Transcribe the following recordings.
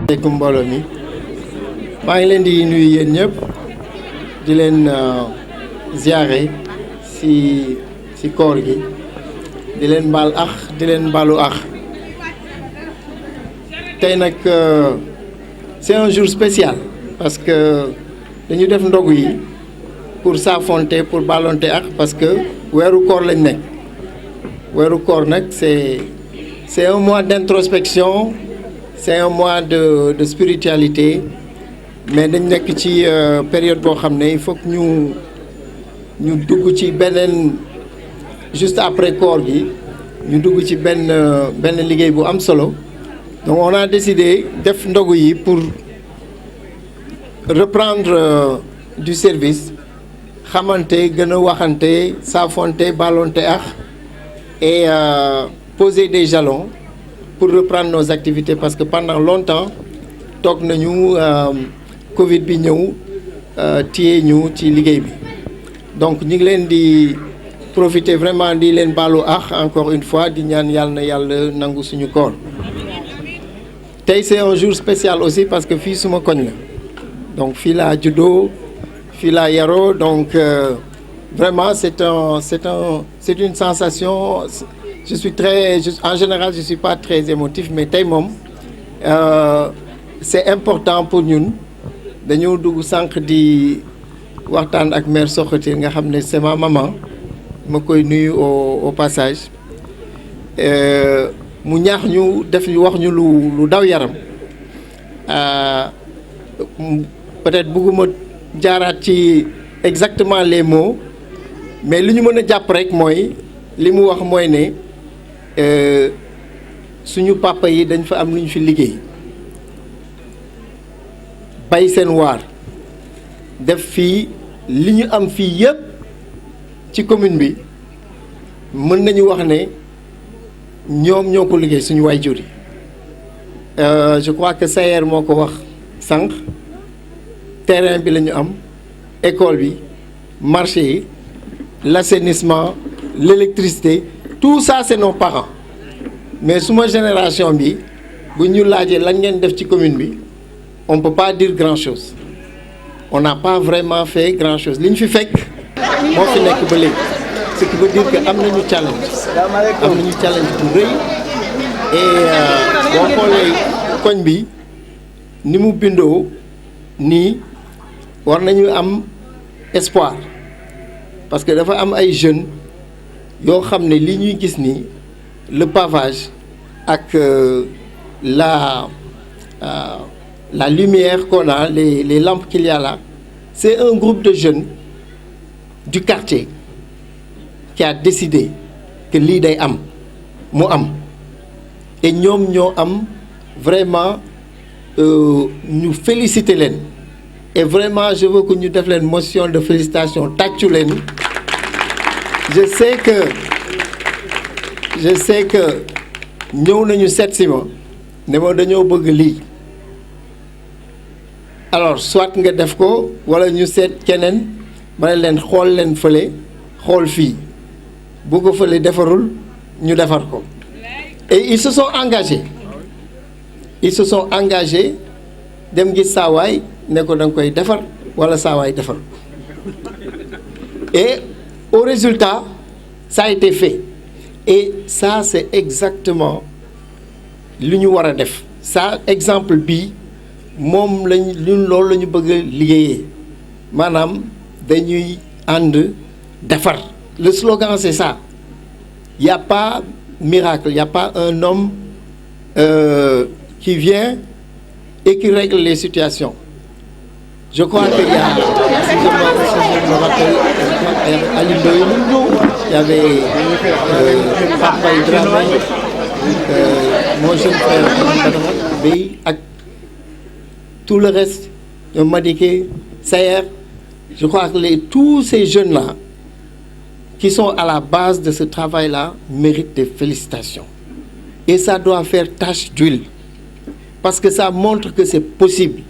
Asalaamaaleykum mbooloo mi maa ngi leen di nuyu yéen ñëpp di leen ziare si koor gi di leen baal ax di leen baalu ax tey nag c'est un jour spécial parce que dañu def ndogu yi pour s'affronter pour baalonte ax parce que weeru koor lañ nekk weeru koor nag c'est un mois d'introspection. C'est un mois de spiritualité mais dañ nekk ci période boo xam ne il faut que ñu dugg ci beneen juste après koor gi ñu dugg ci benn liggéey bu am solo donc on a décidé def ndogu yi pour reprendre du service xamante gën a waxante saafonte ballonte ak et poser des jalons pour reprendre nos activités parce que pendant longtemps toog nañu Covid bi ñëw téye ñu ci liggéey bi donc ñu ngi leen di profiter vraiment di leen baalu ax encore une fois di ñaan yàlla na yàlla nangu suñu koor tey c'est un jour spécial aussi parce que fii suma koñ la donc fii laa juddoo fii laa yaroo donc vraiment c'est une sensation. En général je suis pas très émotif mais tey moom c'est important pour ñun dañoo dugg sànq di waxtaan ak mère Sokhati nga xam ne c'est ma maman ma koy nuyu au passage mu ñaax ñu def ñu wax ñu lu daw yaram peut-être bëgguma jaaraat ci exactement les mots mais li ñu mën a jàpp rek mooy li mu wax mooy ne suñu papa yi dañ fa am lu ñu fi liggéey bay seen waar def fii li ñu am fii yëpp ci commune bi mën nañu wax ne ñoom ñoo ko liggéey suñu waajur yi je crois que Sayer moo ko wax sànq terrain bi la ñu am école bi marché yi l'assainissement l'électricité tout ça c'est nos parents mais suma génération bi bu ñu laajee lan ngeen def ci commune bi on peut pas dire grand chose on n'a pas vraiment fait grand chose li ñu fi fekk moo fi nekk ba léegi ce qui veut dire que am nañu challenge bu rëy et boo xoolee koñ bi ni mu bindoo nii war nañu am espoir parce que dafa am ay jeunes yoo xam ne li ñuy gis ni le pavage ak la lumière qu'on a les lampes qu'il y a là c'est un groupe de jeunes du quartier qui a décidé que lii day am mu am et ñoom ñoo am vraiment ñu féliciter leen et vraiment je veux que ñu def leen motion de félicitation tàccu leen. Je sais que ñëw nañu seet si ma ne ma dañoo bëgg lii alors soit nga def ko wala ñu seet keneen ma ne leen xool leen fële xool fii bu ko fële defarul ñu defar ko et ils se sont engagés dem gis saawaay ne ko da nga koy defar wala saawaay defar et au résultat ça a été fait et ça c'est exactement li ñu war a def ça exemple bi moom lañ ñun loolu la ñu bëgg a liggéeyee maanaam dañuy ànd defar le slogan c'est ça il y a pas miracle il y a pas un homme qui vient et qui règle les situations je crois qu'il y a si je me rappelle Ali Ndoye il y avait Papa Dramé mon jeune frère Bey ak tout le reste Madické Sayer je crois que tous ces jeunes là qui sont à la base de ce travail là méritent des félicitations et ça doit faire tache d'huile parce que ça montre que c'est possible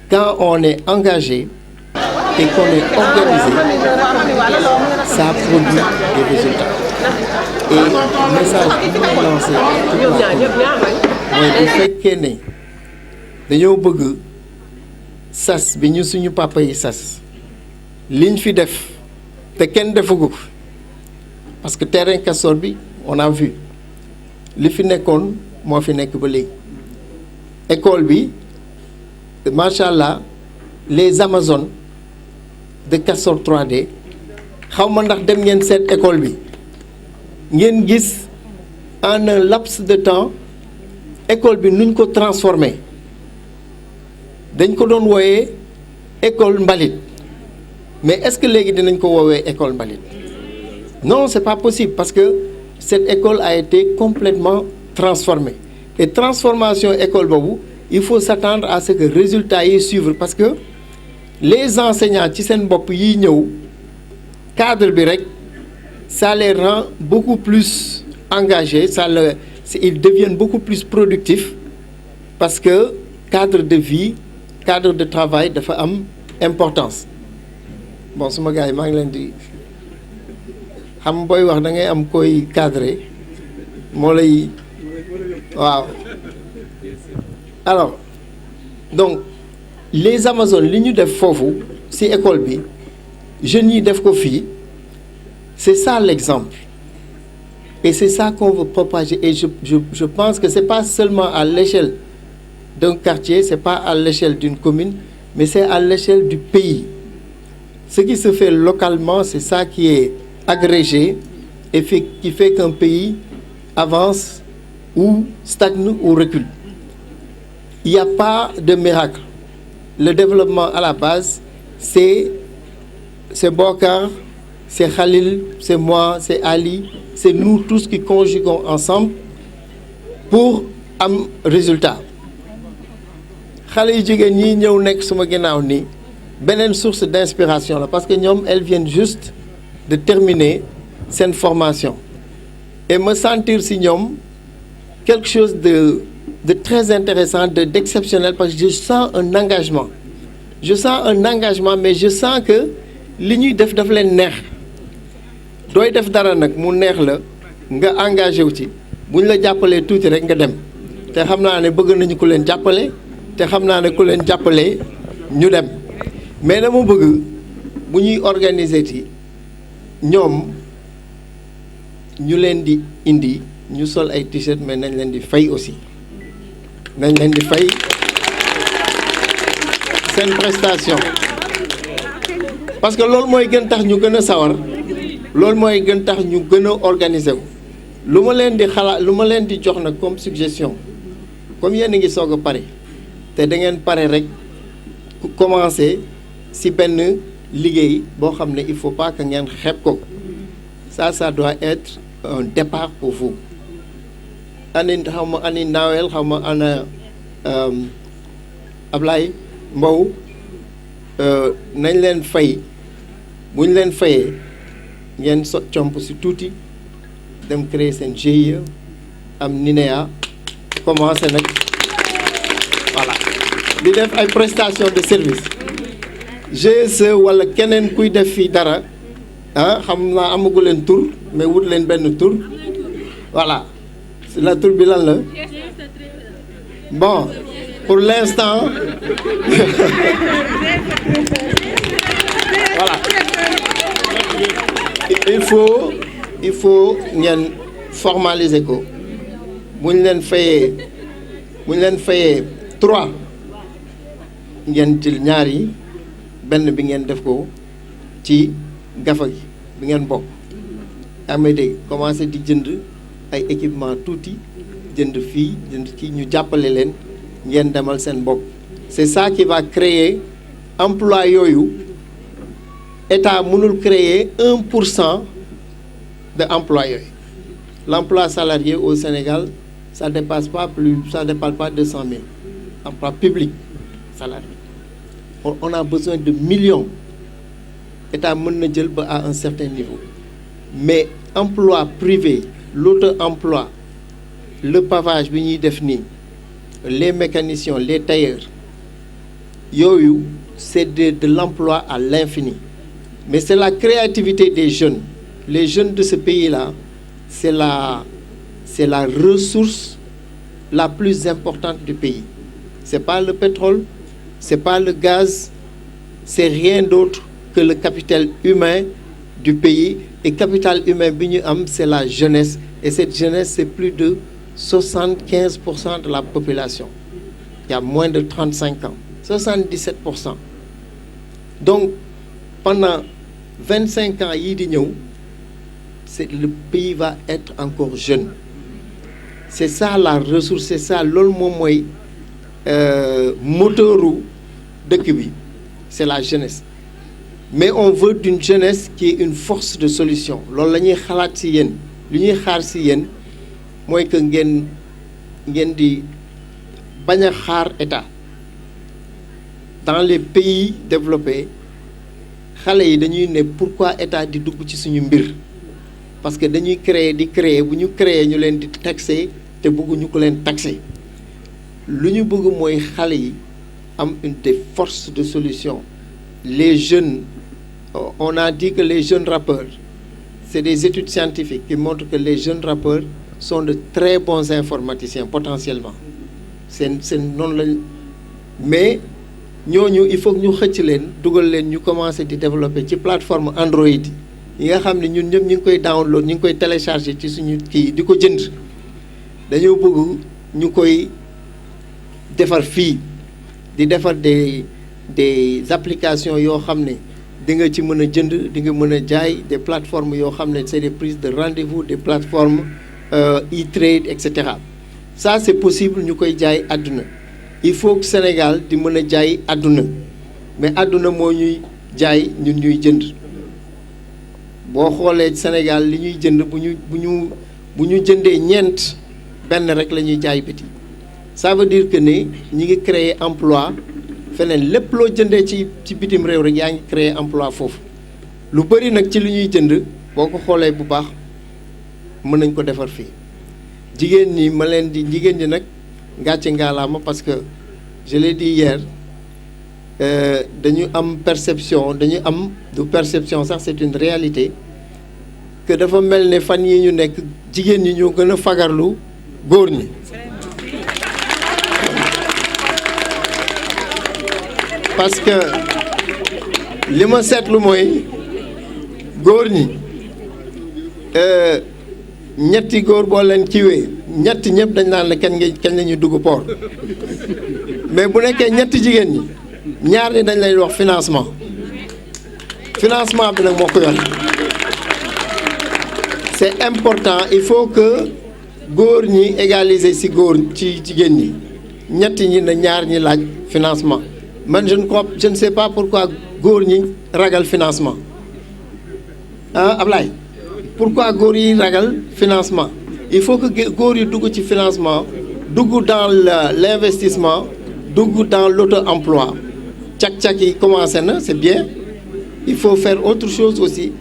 quand on est engagé et qu'on est organisé, ça produit des résultats. Et le message que nous lançons à toute la commune, mooy bu fekkee ne dañoo bëgg sas bi ñu suñu papa yi sas liñ fi def te kenn defagu ko parce que terrain Castor bi on a vu li fi nekkoon moo fi nekk ba léegi école bi macha allah les Amazones de Castor 3D xaw ma ndax dem ngeen seet école bi ngeen gis en un laps de temps école bi nuñ ko transformé dañ ko doon wooyee école mbalit mais est-ce que léegi dinañ ko woowee école mbalit non c'est pas possible parce que cette école a été complètement transformée et transformation école boobu il faut s'attendre à ce que résultats yi suivre parce que les enseignants ci seen bopp yi ñëw cadre bi rek ça les rend beaucoup plus engagés ils deviennent beaucoup plus productifs parce que cadre de vie cadre de travail dafa am importance bon suma gars yi maa ngi leen di xam booy wax da ngay am koy cadré moo lay waaw alors donc les Amazones li ñu def foofu ci école bi jeunes yi def ko fii c'est ça l'exemple et c'est ça qu'on veut propager et je pense que c'est pas seulement à l'échelle d'un quartier c'est pas à l'échelle d'une commune mais c'est à l'échelle du pays ce qui se fait localement c'est ça qui est agrégé et qui fait qu'un pays avance ou stagne ou recule. Il n'y a pas de miracle. Le développement à la base, c'est Bokar, c'est Khalil, c'est moi, c'est Ali, c'est nous tous qui conjuguons ensemble pour un résultat. Khalil jigéen ñi ñëw nekk suma ginnaaw nii beneen source d'inspiration la parce que ñoom elles viennent juste de terminer seen formation et me sentir si ñoom quelque chose de très intéressant d'exceptionnel parce que je sens un engagement mais je sens que li ñuy def daf leen neex dooy def dara nag mu neex la nga engagé wu ci bu ñu la jàppalee tuuti rek nga dem te xam naa ne bëgg nañu ku leen jàppale te xam naa ne ku leen jàppale ñu dem mais dama bëgg bu ñuy organiser ci ñoom ñu leen di indi ñu sol ay t-shirt mais nañ leen di fay aussi nañ leen di fay seen prestation parce que loolu mooy gën tax ñu gën a sawar loolu mooy gën tax ñu gën a organiser wu lu ma leen di xalaat lu ma leen di jox nag comme suggestion comme yéen a ngi soog a pare te da ngeen pare rek commencer ci benn liggéey boo xam ne il faut pas que ngeen xeeb ko ça doit être un départ pour vous ani xaw ma ani Nawel xaw ma ana Ablaye Mbow nañ leen fay bu ñu leen fayee ngeen comp ci tuuti dem créer seen GIE am NINEA commencer nag voilà di def ay prestations de service GSE wala keneen kuy def fii dara xam naa amagu leen tur mais wut leen benn tur voilà la tur bi lan la bon pour l'instant voilà il faut ngeen formaliser ko bu ñu leen fayee 3 ngeen jël ñaar yi benn bi ngeen def ko ci gafa gi bi ngeen bokk amee dégg commencé di jënd ay équipement tuuti jënd fii jënd kii ñu jàppale leen ngeen demal seen bopp c'est ça qui va créer emploi yooyu état mënul créer 1% de emploi yooyu l'emploi salarié au Sénégal ça dépasse pas 200 000 emplois publics salariés on a besoin de millions état mën na jël ba à un certain niveau mais emploi privé l'auto-emploi le pavage bi ñuy def nii les mécaniciens les tailleurs yooyu c'est de l'emploi à l'infini mais c'est la créativité des jeunes les jeunes de ce pays-là c'est la ressource la plus importante du pays c'est pas le pétrole, c'est pas le gaz, c'est rien d'autre que le capital humain du pays. Et capital humain bi ñu am, c'est la jeunesse. Et cette jeunesse, c'est plus de 75% de la population. Il y a moins de 35 ans. 77%. Donc, pendant 25 ans, le pays va être encore jeune. C'est ça la ressource, c'est ça le moteur de Kibi. C'est la jeunesse. Mais on veut d'une jeunesse qui est une force de solution. Moi que ngeen di bañ a xaar état dans les pays développés xale yi dañuy ne pourquoi état di dugg ci suñu mbir parce que dañuy créer bu ñu créer ñu leen di taxer te bëgguñu ko leen taxer lu ñu bëgg mooy xale yi am des forces de solution. Les jeunes, on a dit que les jeunes rappeurs, c'est des études scientifiques qui montrent que les jeunes rappeurs sont de très bons informaticiens potentiellement. C'est non la mais ñooñu il faut que ñu xëcc leen dugal leen ñu commencer di développer ci plateforme Android yi nga xam ne ñun ñëpp ñu ngi koy download ñu ngi koy télécharger ci suñu kii di ko jënd dañoo bëgg ñu koy defar fii di defar des applications yoo xam ne di nga ci mën a jënd di nga mën a jaay des plateformes yoo xam ne c'est des prises de rendez-vous des plateformes e-trade etc. Ça c'est possible ñu koy jaay àdduna il faut que Sénégal di mën a jaay àdduna mais àdduna moo ñuy jaay ñun ñuy jënd boo xoolee Sénégal li ñuy jënd bu ñu jëndee ñeent benn rek la ñuy jaay biti ça veut dire que ne ñi ngi créer emploi feneen lépp loo jëndee ci bitim réew rek yaa ngi créer emploi foofu lu bëri nag ci li ñuy jënd boo ko xoolee bu baax mën nañ ko defar fii jigéen ñi ma leen di jigéen ñi nag gàcce ngaalaama parce que je l'ai dit hier dañu am perception dañu am du perception sax c'est une réalité que dafa mel ne fan yi ñu nekk jigéen ñi ñoo gën a fagarlu góor ñi parce que li ma seetlu mooy góor ñi ñetti góor boo leen kiiwee ñetti ñëpp dañ naan la kañ la ñuy dugg port mais bu nekkee ñetti jigéen ñi ñaar ñi dañ lay wax financement bi nag moo ko yor c'est important il faut que góor ñi égaliser ci góor ci jigéen ñi ñetti ñi na ñaar ñi laaj financement man je ne sais pas pourquoi góor ñi ragal financement Ablaye pourquoi góor yi ragal financement il faut que góor yi dugg ci financement dugg dans l'investissement dugg dans l'auto-emploi cak-cak yi commencé na c'est bien il faut faire autre chose aussi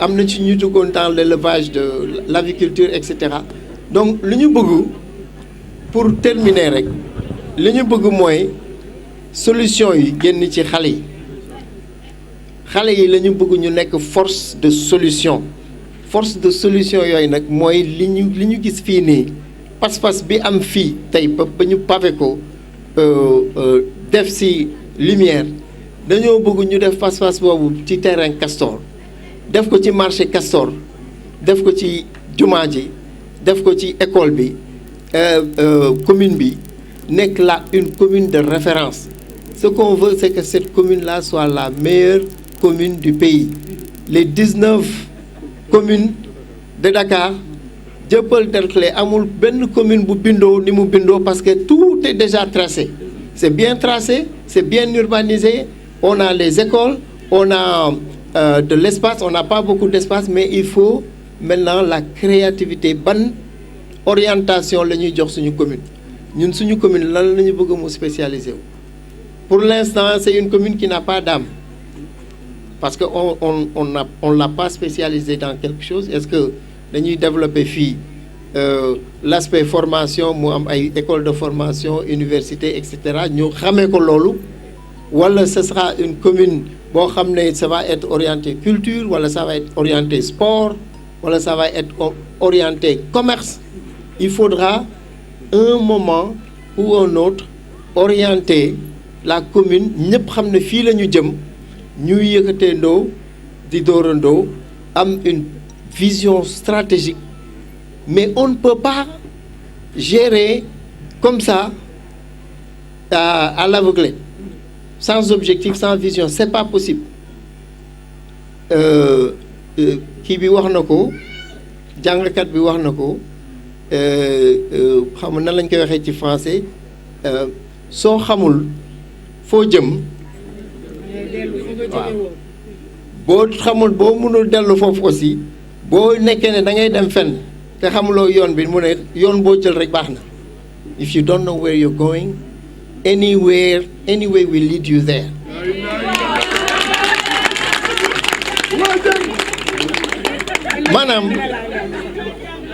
am na ci ñu duggoon dans l'élevage de l'aviculture etc. Donc li ñu bëgg pour terminer rek li ñu bëgg mooy solution yi génn ci xale yi la ñu bëgg ñu nekk force de solution yooyu nag mooy li ñu gis fii nii pas-pas bi am fii tey ba ñu pavé ko def ci lumière dañoo bëgg ñu def pas-pas boobu ci terrain Castor def ko ci marché Castor def ko ci jumaa ji def ko ci école bi commune bi nekk là une commune de référence. Ce qu'on veut, c'est que cette commune-là soit la meilleure commune du pays. Les 19 communes de Dakar, Dieuppeul-Derklé, amul benn commune bu bindoo ni mu bindoo parce que tout est déjà tracé. C'est bien tracé, c'est bien urbanisé, on a les écoles, on a de l'espace, on n'a pas beaucoup d'espace, mais il faut maintenant la créativité. Ban orientation la ñuy jox suñu commune. Ñun suñu commune lan la ñu bëgg mu spécialisé wu. Pour l'instant, c'est une commune qui n'a pas d'âme. Parce qu'on ne l'a pas spécialisé dans quelque chose. Est-ce que nous développer l'aspect formation, école de formation, université, etc. Nous savons que ce sera une commune, ça va être orienté culture, ou ça va être orienté sport, ou ça va être orienté commerce. Il faudra un moment ou un autre orienter la commune ñëpp xam ne fii la ñu jëm ñuy yëkkateendoo di doorandoo am une vision stratégique mais on ne peut pas gérer comme ça à l'aveugle, sans objectif, sans vision. C'est pas possible. Kii bi wax na ko jàngkat bi wax na ko xam na lañ koy waxee ci français soo xamul foo jëm waaw boo xamul boo mënul dellu foofu aussi boo nekkee ne da ngay dem fenn te xamuloo yoon bi mu ne yoon boo jël rek baax na. If you don't know where you're going, anyway will lead you there. Maanaam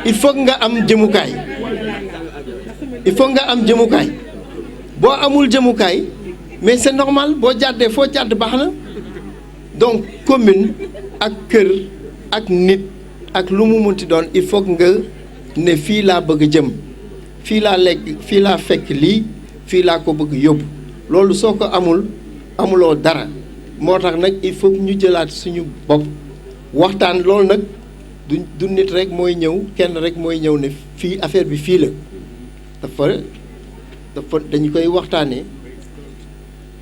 il faut nga am jëmukaay boo amul jëmukaay mais c'est normal boo jàddee foo jàdd baax na. Donc commune ak kër ak nit ak lu mu munti doon il faut nga ne fii laa bëgg jëm fii laa lekk fii laa fekk lii fii laa ko bëgg yóbbu loolu soo ko amuloo dara moo tax nag il faut ñu jëlaat suñu bopp waxtaan loolu nag du nit rek mooy ñëw kenn rek mooy ñëw ne fii affaire bi fii la dafa dañu koy waxtaanee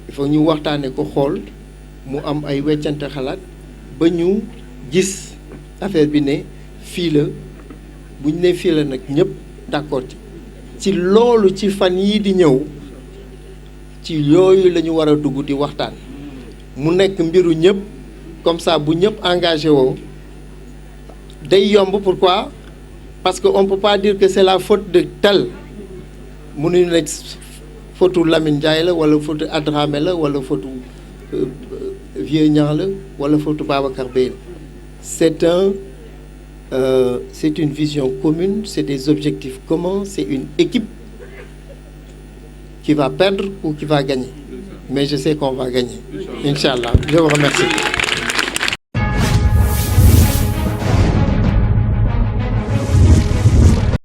il faut ñu waxtaanee ko xool mu am ay weccante xalaat ba ñu gis affaire bi ne fii la bu ñu ne fii la nag ñëpp d'accord ci loolu ci fan yii di ñëw ci yooyu la ñu war a dugg di waxtaan mu nekk mbiru ñëpp comme ça bu ñëpp engagé woo day yomb. Pourquoi? Parce que on peut pas dire que c'est la faute de tel mënuñu ne faute Lamine Ndiaye la wala faute Adramé la wala faute Vieux Niang la wala faute Babacar Bèye. C'est une vision commune, c'est des objectifs communs, c'est une équipe qui va perdre ou qui va gagner. Mais je sais qu'on va gagner. Inch'Allah. Je vous remercie.